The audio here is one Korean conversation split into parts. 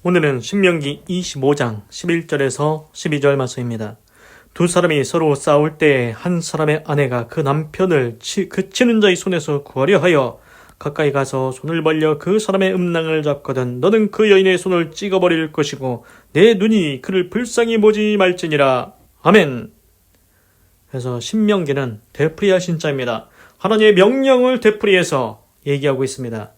오늘은 신명기 25장 11절에서 12절 말씀입니다. 두 사람이 서로 싸울 때 한 사람의 아내가 그 남편을 그 치는 자의 손에서 구하려 하여 가까이 가서 손을 벌려 그 사람의 음낭을 잡거든 너는 그 여인의 손을 찍어버릴 것이고 내 눈이 그를 불쌍히 보지 말지니라. 아멘. 그래서 신명기는 되풀이할 신자입니다. 하나님의 명령을 되풀이해서 얘기하고 있습니다.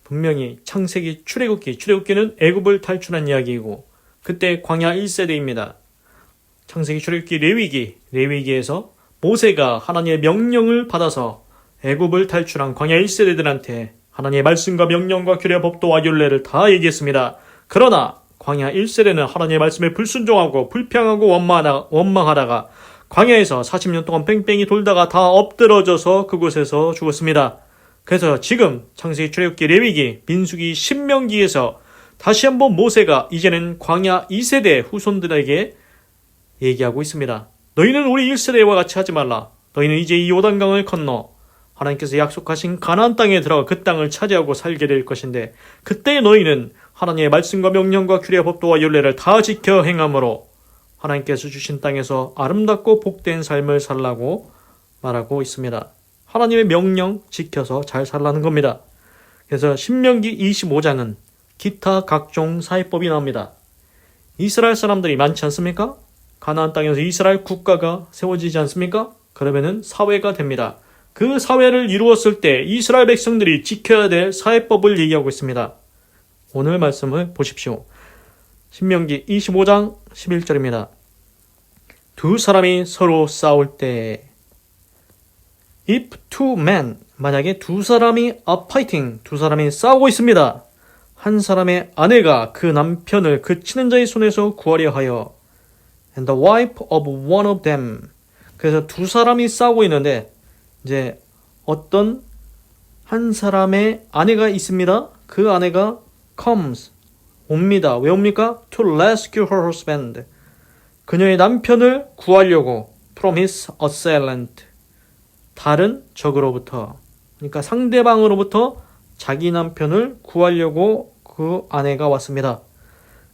분명히 창세기, 출애굽기는 애굽을 탈출한 이야기이고 그때 광야 1세대입니다. 창세기, 출애굽기, 레위기에서 모세가 하나님의 명령을 받아서 애굽을 탈출한 광야 1세대들한테 하나님의 말씀과 명령과 규례, 법도와 율례를 다 얘기했습니다. 그러나 광야 1세대는 하나님의 말씀에 불순종하고 불평하고 원망하다가 광야에서 40년 동안 뺑뺑이 돌다가 다 엎드러져서 그곳에서 죽었습니다. 그래서 지금 창세기, 출애굽기, 레위기, 민수기, 신명기에서 다시 한번 모세가 이제는 광야 2세대 후손들에게 얘기하고 있습니다. 너희는 우리 1세대와 같이 하지 말라. 너희는 이제 이 요단강을 건너 하나님께서 약속하신 가나안 땅에 들어가 그 땅을 차지하고 살게 될 것인데 그때 너희는 하나님의 말씀과 명령과 규례, 법도와 율례를 다 지켜 행함으로 하나님께서 주신 땅에서 아름답고 복된 삶을 살라고 말하고 있습니다. 하나님의 명령 지켜서 잘 살라는 겁니다. 그래서 신명기 25장은 기타 각종 사회법이 나옵니다. 이스라엘 사람들이 많지 않습니까? 가나안 땅에서 이스라엘 국가가 세워지지 않습니까? 그러면은 사회가 됩니다. 그 사회를 이루었을 때 이스라엘 백성들이 지켜야 될 사회법을 얘기하고 있습니다. 오늘 말씀을 보십시오. 신명기 25장 11절입니다. 두 사람이 서로 싸울 때 If two men, 만약에 두 사람이 are fighting, 두 사람이 싸우고 있습니다. 한 사람의 아내가 그 남편을 그 치는 자의 손에서 구하려 하여 and the wife of one of them. 그래서 두 사람이 싸우고 있는데 이제 어떤 한 사람의 아내가 있습니다. 그 아내가 comes, 옵니다. 왜 옵니까? To rescue her husband. 그녀의 남편을 구하려고 from his assailant. 다른 적으로부터, 그러니까 상대방으로부터 자기 남편을 구하려고 그 아내가 왔습니다.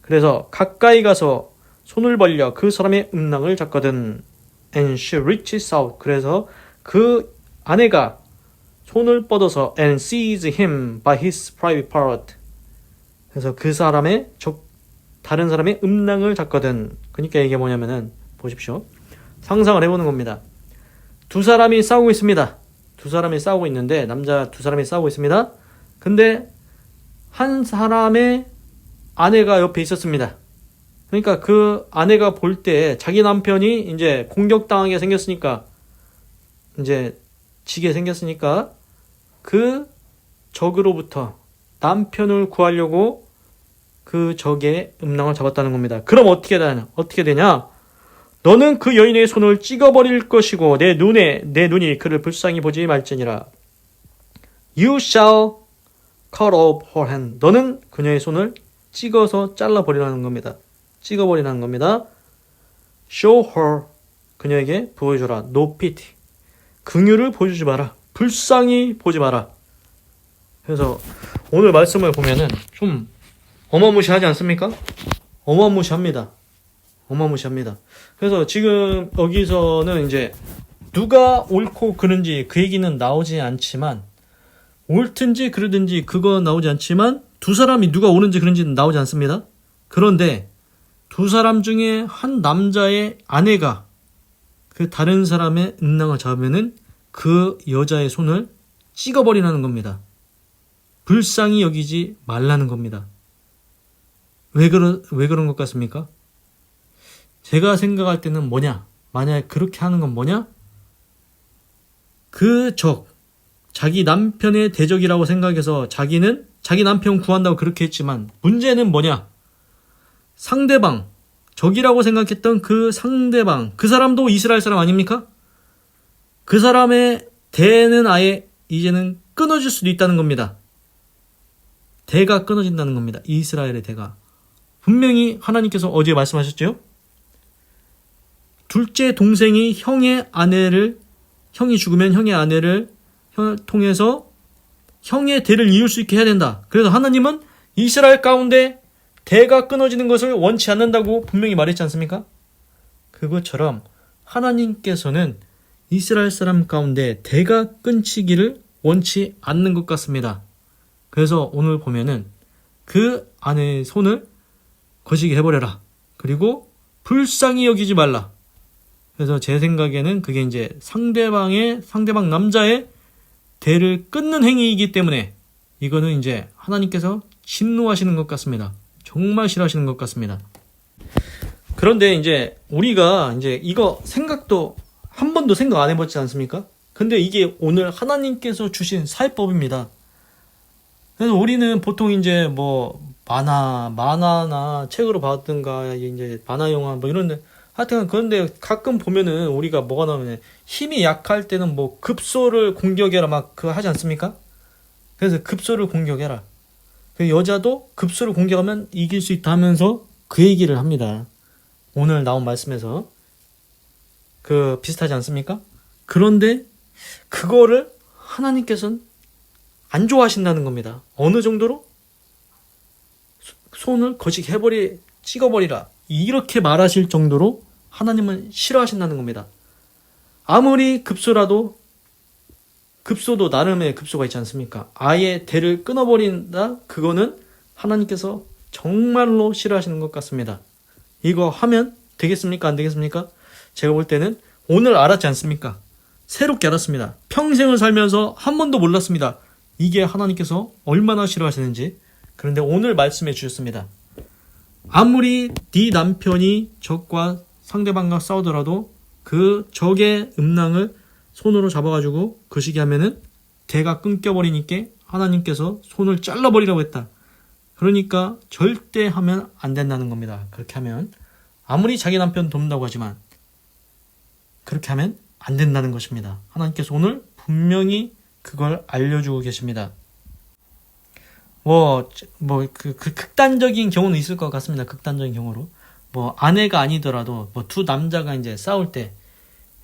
그래서 가까이 가서 손을 벌려 그 사람의 음낭을 잡거든. And she reaches out. 그래서 그 아내가 손을 뻗어서 and seized him by his private part. 그래서 그 사람의 다른 사람의 음낭을 잡거든. 그러니까 이게 뭐냐면은 보십시오. 상상을 해보는 겁니다. 두 사람이 싸우고 있습니다. 두 사람이 싸우고 있는데 남자 두 사람이 싸우고 있습니다. 근데 한 사람의 아내가 옆에 있었습니다. 그러니까 그 아내가 볼 때 자기 남편이 이제 공격당하게 생겼으니까 이제 지게 생겼으니까 그 적으로부터 남편을 구하려고 그 적의 음낭을 잡았다는 겁니다. 그럼 어떻게 되냐? 너는 그 여인의 손을 찍어버릴 것이고 내 눈이 그를 불쌍히 보지 말지니라. You shall cut off her hand. 너는 그녀의 손을 찍어서 잘라버리라는 겁니다. 찍어버리라는 겁니다. Show her. 그녀에게 보여줘라. No pity. 긍휼을 보여주지 마라. 불쌍히 보지 마라. 그래서 오늘 말씀을 보면은 좀 어마무시하지 않습니까? 어마무시합니다. 그래서 지금 여기서는 이제 누가 옳고 그른지 그 얘기는 나오지 않지만 옳든지 그르든지 그거 나오지 않지만 두 사람이 누가 옳은지 그른지는 나오지 않습니다. 그런데 두 사람 중에 한 남자의 아내가 그 다른 사람의 음낭을 잡으면은 그 여자의 손을 찍어버리라는 겁니다. 불쌍히 여기지 말라는 겁니다. 왜 그런 것 같습니까? 제가 생각할 때는 뭐냐? 만약에 그렇게 하는 건 뭐냐? 그 자기 남편의 대적이라고 생각해서 자기는 자기 남편 구한다고 그렇게 했지만 문제는 뭐냐? 상대방, 적이라고 생각했던 그 상대방, 그 사람도 이스라엘 사람 아닙니까? 그 사람의 대는 아예 이제는 끊어질 수도 있다는 겁니다. 대가 끊어진다는 겁니다. 이스라엘의 대가. 분명히 하나님께서 어제 말씀하셨죠? 둘째 동생이 형이 죽으면 형의 아내를 통해서 형의 대를 이을 수 있게 해야 된다. 그래서 하나님은 이스라엘 가운데 대가 끊어지는 것을 원치 않는다고 분명히 말했지 않습니까? 그것처럼 하나님께서는 이스라엘 사람 가운데 대가 끊치기를 원치 않는 것 같습니다. 그래서 오늘 보면은 그 아내의 손을 거시기 해버려라. 그리고 불쌍히 여기지 말라. 그래서 제 생각에는 그게 이제 상대방 남자의 대를 끊는 행위이기 때문에 이거는 이제 하나님께서 진노하시는 것 같습니다. 정말 싫어하시는 것 같습니다. 그런데 이제 우리가 이제 이거 생각도 한 번도 생각 안 해봤지 않습니까? 근데 이게 오늘 하나님께서 주신 사회법입니다. 그래서 우리는 보통 이제 뭐 만화나 책으로 봤든가 이제 만화 영화 뭐 이런데 하여튼 그런데 가끔 보면은 우리가 뭐가 나오면 힘이 약할 때는 뭐 급소를 공격해라 막 그거 하지 않습니까? 그래서 급소를 공격해라. 그 여자도 급소를 공격하면 이길 수 있다 하면서 그 얘기를 합니다. 오늘 나온 말씀에서 그 비슷하지 않습니까? 그런데 그거를 하나님께서는 안 좋아하신다는 겁니다. 어느 정도로? 손을 거시기 찍어버리라. 이렇게 말하실 정도로 하나님은 싫어하신다는 겁니다. 아무리 급소도 나름의 급소가 있지 않습니까? 아예 대를 끊어버린다? 그거는 하나님께서 정말로 싫어하시는 것 같습니다. 이거 하면 되겠습니까? 안 되겠습니까? 제가 볼 때는 오늘 알았지 않습니까? 새롭게 알았습니다. 평생을 살면서 한 번도 몰랐습니다. 이게 하나님께서 얼마나 싫어하시는지. 그런데 오늘 말씀해 주셨습니다. 아무리 네 남편이 적과 상대방과 싸우더라도 그 적의 음낭을 손으로 잡아가지고 거시기 하면은 대가 끊겨버리니까 하나님께서 손을 잘라버리라고 했다. 그러니까 절대 하면 안 된다는 겁니다. 그렇게 하면 아무리 자기 남편 돕는다고 하지만 그렇게 하면 안 된다는 것입니다. 하나님께서 오늘 분명히 그걸 알려주고 계십니다. 그 극단적인 경우는 있을 것 같습니다. 극단적인 경우로. 아내가 아니더라도, 두 남자가 이제 싸울 때,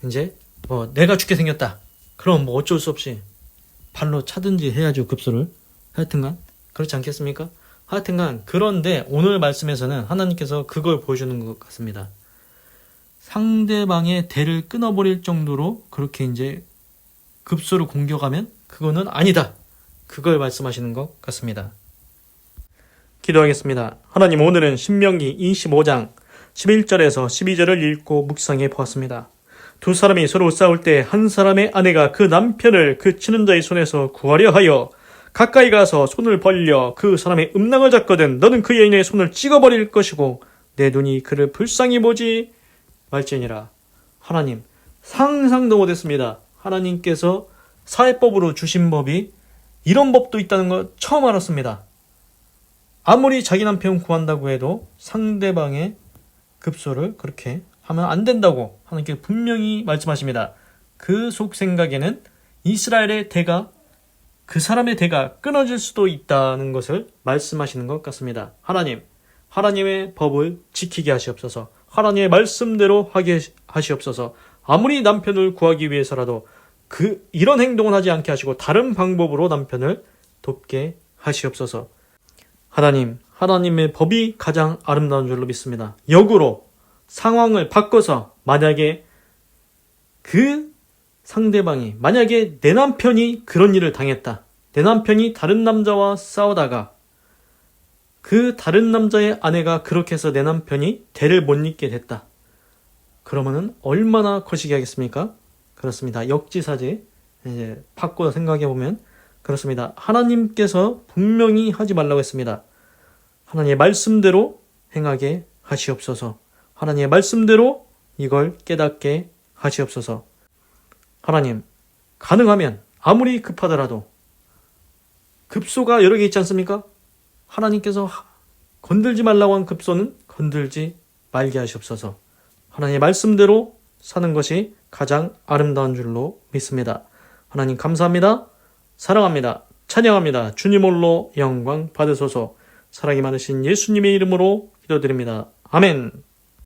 이제, 내가 죽게 생겼다. 그럼 어쩔 수 없이 발로 차든지 해야죠, 급소를. 하여튼간. 그렇지 않겠습니까? 하여튼간. 그런데 오늘 말씀에서는 하나님께서 그걸 보여주는 것 같습니다. 상대방의 대를 끊어버릴 정도로 그렇게 이제 급소를 공격하면 그거는 아니다. 그걸 말씀하시는 것 같습니다. 기도하겠습니다. 하나님, 오늘은 신명기 25장 11절에서 12절을 읽고 묵상해 보았습니다. 두 사람이 서로 싸울 때 한 사람의 아내가 그 남편을 그 치는 자의 손에서 구하려 하여 가까이 가서 손을 벌려 그 사람의 음낭을 잡거든 너는 그 여인의 손을 찍어버릴 것이고 내 눈이 그를 불쌍히 보지 말지니라. 하나님, 상상도 못했습니다. 하나님께서 사회법으로 주신 법이 이런 법도 있다는 걸 처음 알았습니다. 아무리 자기 남편 구한다고 해도 상대방의 급소를 그렇게 하면 안 된다고 하나님께 분명히 말씀하십니다. 그 속 생각에는 이스라엘의 대가, 그 사람의 대가 끊어질 수도 있다는 것을 말씀하시는 것 같습니다. 하나님, 하나님의 법을 지키게 하시옵소서. 하나님의 말씀대로 하게 하시옵소서. 아무리 남편을 구하기 위해서라도 이런 행동은 하지 않게 하시고 다른 방법으로 남편을 돕게 하시옵소서. 하나님, 하나님의 법이 가장 아름다운 줄로 믿습니다. 역으로 상황을 바꿔서 만약에 그 상대방이 만약에 내 남편이 그런 일을 당했다. 내 남편이 다른 남자와 싸우다가 그 다른 남자의 아내가 그렇게 해서 내 남편이 대를 못 잇게 됐다. 그러면은 얼마나 거시기 하겠습니까? 그렇습니다. 역지사지 이제 바꿔 생각해 보면 그렇습니다. 하나님께서 분명히 하지 말라고 했습니다. 하나님의 말씀대로 행하게 하시옵소서. 하나님의 말씀대로 이걸 깨닫게 하시옵소서. 하나님, 가능하면 아무리 급하더라도 급소가 여러 개 있지 않습니까? 하나님께서 건들지 말라고 한 급소는 건들지 말게 하시옵소서. 하나님의 말씀대로 사는 것이 가장 아름다운 줄로 믿습니다. 하나님 감사합니다. 사랑합니다. 찬양합니다. 주님 홀로 영광 받으소서. 사랑이 많으신 예수님의 이름으로 기도드립니다. 아멘.